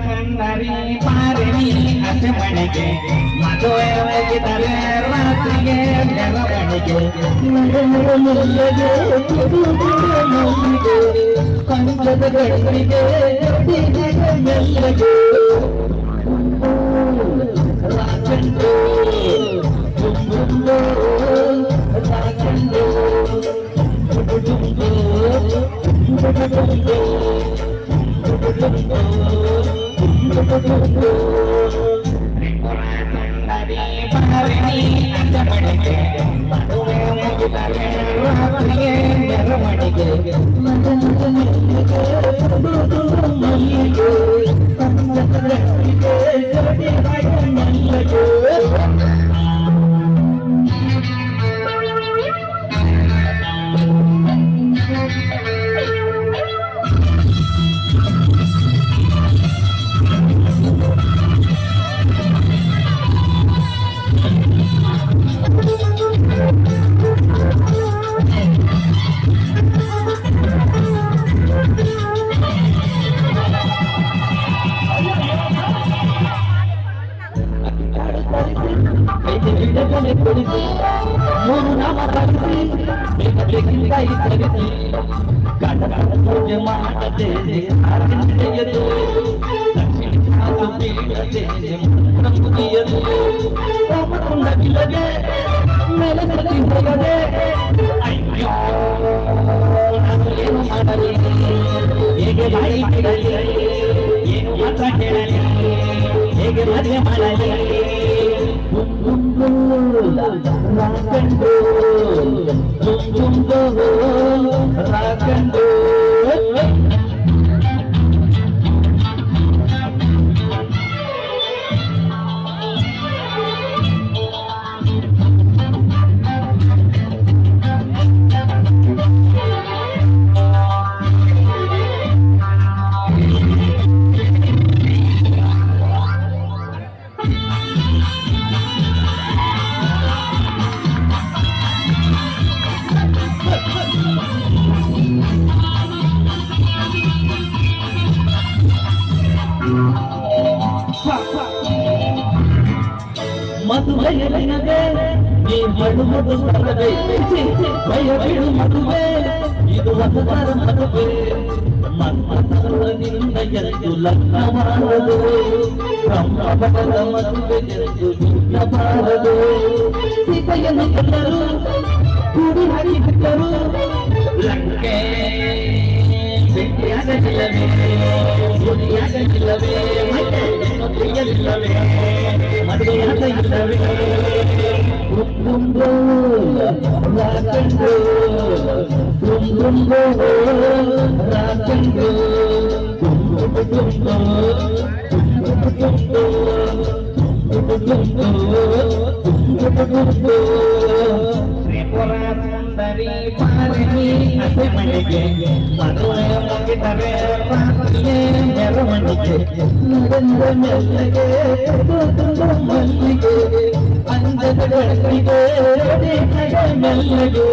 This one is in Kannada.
ಸುಂದರಿ ಪಾರಿಣಿ ಅತಿ ಮನೆಗೆ ಮದುವೆಯಾಗಿದ್ದಾರೆ ರಾತ್ರಿಗೆ ಮೆರವಣಿಗೆ ಕಂಚದ ಗಡಿಗೆ ಮೆಲ್ಲಗೆ ರಾಜಂಡು ರಾಜಂಡು ಪಾರಿಣಿ ಅತಿ ಮನೆಗೆ ಮದುವೆಯಾಗಿದ್ದಾರೆ ರಾತ್ರಿಗೆ ಮೆರವಣಿಗೆ ಮೂರು ನಾಮ ಪೂಜೆ ಮಾಡದೆ ಅರಗೆಯದು ಮುಗಿಯದು ಕುಂಡಗಿಲ್ಲದೆ ಮೇಲೆ ಸತಿ ಹೋಗದೆ ಅಯ್ಯೋ ನಾನು ಏನು ಮಾಡಲಿ ಹೇಗೆ ಬಾಯಿ ಬಿಡಲಿ ಏನು ಮಾತ್ರ ಹೇಳಲಿ ಹೇಗೆ ಮದುವೆ ಮಾಡಲಿ ರಾಕಂಡು ರಾಕಂಡು ಮದುವೆಯಲ್ಲಿನದೆ ಈ ಮಡುಮದು ಬರದೆ ಭಯ ಬೀಳು ಮದುವೆ ಇದು ಹೊಸದರ ಮದುವೆ ಮನ್ಮಥನಿಂದ ಎಂದು ಲಗ್ನ ಮಾಡದು ಬ್ರಹ್ಮಪಟದ ಮದುವೆ ಎಂದು ಯುದ್ಧಬಾರದು ಸೀತೆಯನ್ನು ಎಲ್ಲರೂ ಕೂಡಿ ಹಾಕಿಬಿಟ್ಟರು ಲಂಕೆ ಬೆಟ್ಟಿಯಾಗಲಿಲ್ಲವೇ ಗುರಿಯಾಗಲಿಲ್ಲವೇ ಮನೆಯನ್ನು ತೆಗೆಯಲಿಲ್ಲವೇ ಮದುವೆಯಾದ ಇಲ್ಲವೇ ರಾಕಂಡು ರಾಕಂಡು ತ್ರಿಪುರ ಸುಂದರಿ ಪಾರಿಣಿ ಅತಿ ಮನೆಗೆ ಮದುವೆಯಾಗಿದ್ದಾರೆ ರಾತ್ರಿಗೆ ಮೆರವಣಿಗೆ ನಡೆದ ಮೆಲ್ಲಗೆ ಮಲ್ಲಿಗೆ ಅಂದದ ಬೆಳಕಿಗೆ ಮೆಲ್ಲಗೆ